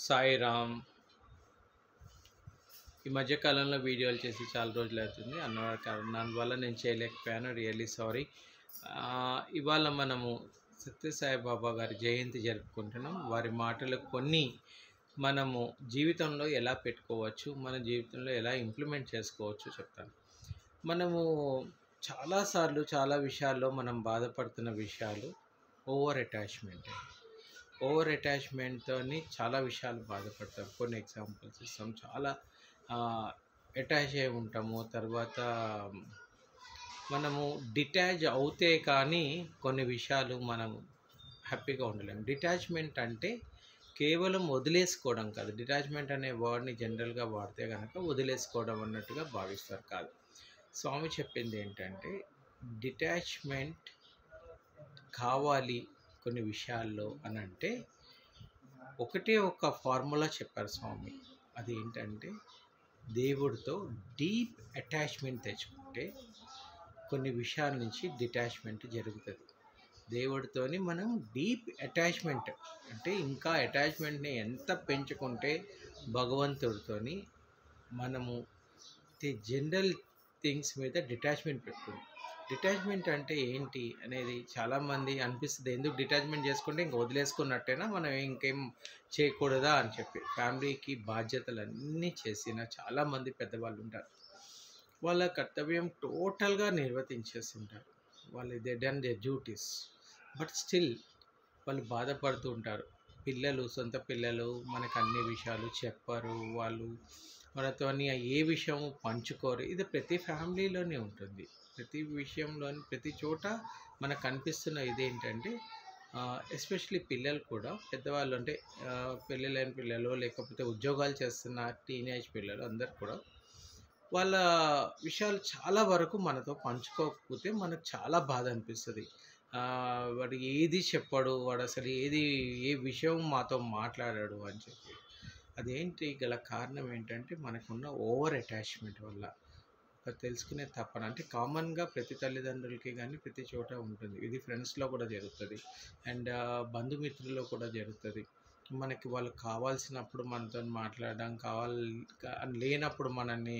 సాయిరామ్. ఈ మధ్య కాలంలో వీడియోలు చేసి చాలా రోజులు అవుతుంది. అన్న కారణాల వల్ల నేను చేయలేకపోయాను. Really sorry. ఇవాళ మనము సత్యసాయి బాబా గారి జయంతి జరుపుకుంటున్నాం. వారి మాటలు కొన్ని మనము జీవితంలో ఎలా పెట్టుకోవచ్చు, మన జీవితంలో ఎలా ఇంప్లిమెంట్ చేసుకోవచ్చు చెప్తాను. మనము చాలాసార్లు చాలా విషయాల్లో మనం బాధపడుతున్న విషయాలు ఓవర్ అటాచ్మెంట్తోని చాలా విషయాలు బాధపడతాం. కొన్ని ఎగ్జాంపుల్స్ ఇస్తాం. చాలా అటాచ్ అయి ఉంటాము. తర్వాత మనము డిటాచ్ అవుతే కానీ కొన్ని విషయాలు మనం హ్యాపీగా ఉండలేము. డిటాచ్మెంట్ అంటే కేవలం వదిలేసుకోవడం కాదు. డిటాచ్మెంట్ అనే వర్డ్ని జనరల్గా వాడితే కనుక వదిలేసుకోవడం అన్నట్టుగా భావిస్తారు. కాదు, స్వామి చెప్పింది ఏంటంటే డిటాచ్మెంట్ కావాలి కొన్ని విషయాల్లో అని అంటే ఒకటే ఒక ఫార్ములా చెప్పారు స్వామి. అది ఏంటంటే దేవుడితో డీప్ అటాచ్మెంట్ తెచ్చుకుంటే కొన్ని విషయాల నుంచి డిటాచ్మెంట్ జరుగుతుంది. దేవుడితోని మనం డీప్ అటాచ్మెంట్ అంటే ఇంకా అటాచ్మెంట్ని ఎంత పెంచుకుంటే భగవంతుడితోని మనము జనరల్ థింగ్స్ మీద డిటాచ్మెంట్ పెట్టుకుంటాం. డిటాచ్మెంట్ అంటే ఏంటి అనేది చాలామంది అనిపిస్తుంది. ఎందుకు డిటాచ్మెంట్ చేసుకుంటే ఇంక వదిలేసుకున్నట్టేనా, మనం ఇంకేం చేయకూడదా అని చెప్పి. ఫ్యామిలీకి బాధ్యతలు అన్నీ చేసిన చాలామంది పెద్దవాళ్ళు ఉంటారు. వాళ్ళ కర్తవ్యం టోటల్గా నిర్వర్తించేస్తుంటారు. వాళ్ళు they done there duties. But still వాళ్ళు బాధపడుతూ ఉంటారు. సొంత పిల్లలు మనకు అన్ని విషయాలు చెప్పరు. వాళ్ళు మనతోని ఏ విషయం పంచుకోరు. ఇది ప్రతి ఫ్యామిలీలోనే ఉంటుంది. ప్రతి విషయంలోని ప్రతి చోట మనకు కనిపిస్తున్న ఇదేంటంటే ఎస్పెషలీ పిల్లలు కూడా పెద్దవాళ్ళు అంటే పెళ్ళిళ్ళైన పిల్లలు లేకపోతే ఉద్యోగాలు చేస్తున్న టీనేజ్ పిల్లలు అందరు కూడా వాళ్ళ విషయాలు చాలా వరకు మనతో పంచుకోకపోతే మనకు చాలా బాధ అనిపిస్తుంది. వాడు ఏది చెప్పాడు, వాడు అసలు ఏ విషయం మాతో మాట్లాడాడు అని చెప్పి. అదేంటి గల కారణం ఏంటంటే మనకున్న ఓవర్ అటాచ్మెంట్ వల్ల తెలుసుకునే తప్పన. అంటే కామన్గా ప్రతి తల్లిదండ్రులకి కానీ ప్రతి చోట ఉంటుంది. ఇది ఫ్రెండ్స్లో కూడా జరుగుతుంది అండ్ బంధుమిత్రుల్లో కూడా జరుగుతుంది. మనకి వాళ్ళు కావాల్సినప్పుడు మనతో మాట్లాడడం, లేనప్పుడు మనల్ని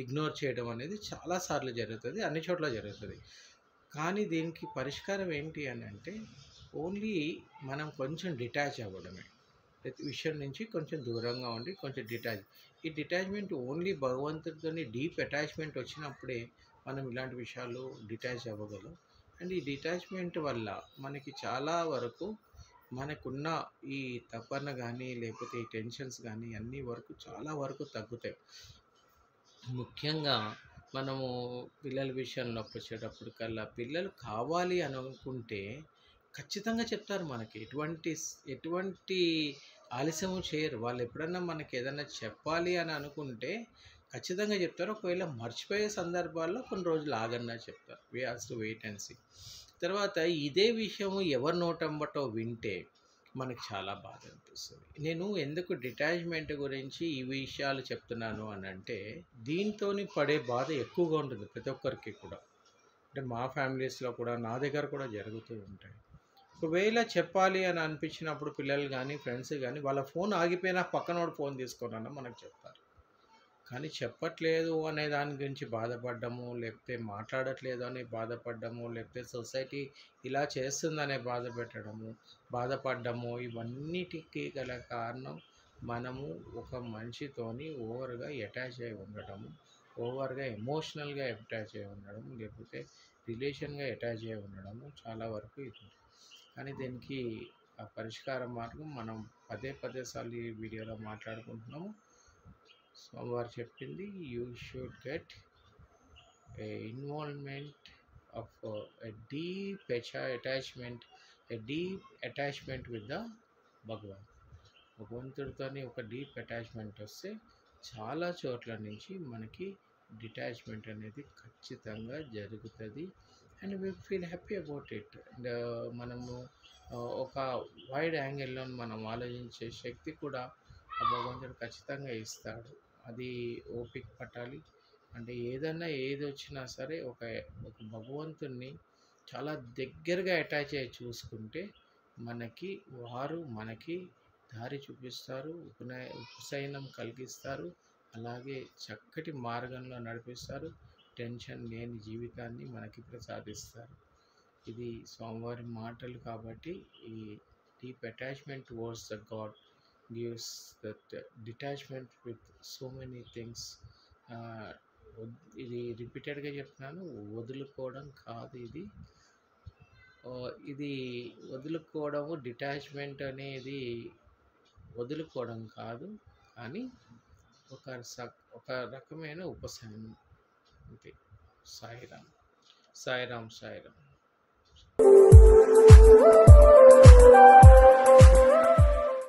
ఇగ్నోర్ చేయడం అనేది చాలాసార్లు జరుగుతుంది, అన్ని చోట్ల జరుగుతుంది. కానీ దీనికి పరిష్కారం ఏంటి అని అంటే ఓన్లీ మనం కొంచెం డిటాచ్ అవ్వడమే. ప్రతి విషయం నుంచి కొంచెం దూరంగా ఉండి కొంచెం ఈ డిటాచ్మెంట్ ఓన్లీ భగవంతుడితోని డీప్ అటాచ్మెంట్ వచ్చినప్పుడే మనం ఇలాంటి విషయాలు డిటాచ్ అవ్వగలం. అండ్ ఈ డిటాచ్మెంట్ వల్ల మనకి చాలా వరకు మనకున్న ఈ తపన కానీ లేకపోతే ఈ టెన్షన్స్ కానీ అన్నీ వరకు చాలా వరకు తగ్గుతాయి. ముఖ్యంగా మనము పిల్లల విషయంలోకి వచ్చేటప్పటికల్లా పిల్లలు కావాలి అని అనుకుంటే ఖచ్చితంగా చెప్తారు. మనకి ఎటువంటి ఆలస్యము చేయరు. వాళ్ళు ఎప్పుడన్నా మనకి ఏదైనా చెప్పాలి అని అనుకుంటే ఖచ్చితంగా చెప్తారు. ఒకవేళ మర్చిపోయే సందర్భాల్లో కొన్ని రోజులు ఆగన్నా చెప్తారు. We have to wait and see. తర్వాత ఇదే విషయము ఎవరి నోటంబటో వింటే మనకు చాలా బాధ అనిపిస్తుంది. నేను ఎందుకు డిటాచ్మెంట్ గురించి ఈ విషయాలు చెప్తున్నాను అని అంటే దీంతో పడే బాధ ఎక్కువగా ఉంటుంది ప్రతి ఒక్కరికి కూడా. అంటే మా ఫ్యామిలీస్లో కూడా నా దగ్గర కూడా జరుగుతూ ఉంటాయి. ఒకవేళ చెప్పాలి అని అనిపించినప్పుడు పిల్లలు కానీ ఫ్రెండ్స్ కానీ వాళ్ళ ఫోన్ ఆగిపోయినా పక్కనోడు ఫోన్ తీసుకోనన్నా మనకు చెప్తారు. కానీ చెప్పట్లేదు అనే దాని గురించి బాధపడ్డము, లేకపోతే మాట్లాడట్లేదు అని బాధపడ్డము, లేకపోతే సొసైటీ ఇలా చేస్తుందనే బాధపడ్డము, ఇవన్నిటికీ గల కారణం మనము ఒక మనిషితోని ఓవర్గా అటాచ్ అయి ఉండటము, ఓవర్గా ఎమోషనల్గా అటాచ్ అయి ఉండడం, లేకపోతే రిలేషన్గా అటాచ్ అయి ఉండడము చాలా వరకు ఇది. కానీ దీనికి ఆ పరిష్కార మార్గం మనం పదే సార్లు ఈ వీడియోలో మాట్లాడుకుంటున్నాము. వారు చెప్పింది you should get a involvement of a deep attachment with the భగవంతుడితో ఒక డీప్ అటాచ్మెంట్ వస్తే చాలా చోట్ల నుంచి మనకి డిటాచ్మెంట్ అనేది ఖచ్చితంగా జరుగుతుంది. And we feel happy about it. And మనము ఒక వైడ్ యాంగిల్లో మనం ఆలోచించే శక్తి కూడా ఆ భగవంతుడు ఖచ్చితంగా ఇస్తాడు. అది ఓపిక పట్టాలి. అంటే ఏది వచ్చినా సరే ఒక భగవంతుణ్ణి చాలా దగ్గరగా అటాచ్ అయ్యి చూసుకుంటే మనకి దారి చూపిస్తారు, ఉపశమనం కలిగిస్తారు, అలాగే చక్కటి మార్గంలో నడిపిస్తారు, టెన్షన్ లేని జీవితాన్ని మనకి ప్రసాదిస్తారు. ఇది స్వామివారి మాటలు కాబట్టి ఈ deep attachment towards the God gives that detachment with so many things. ఇది రిపీటెడ్గా చెప్తున్నాను, వదులుకోవడం కాదు ఇది. ఇది వదులుకోవడము, డిటాచ్మెంట్ అనేది వదులుకోవడం కాదు, కానీ ఒక రకమైన ఉపశమనం. అంతే. సాయిరామ్, సాయిరామ్, సాయిరామ్.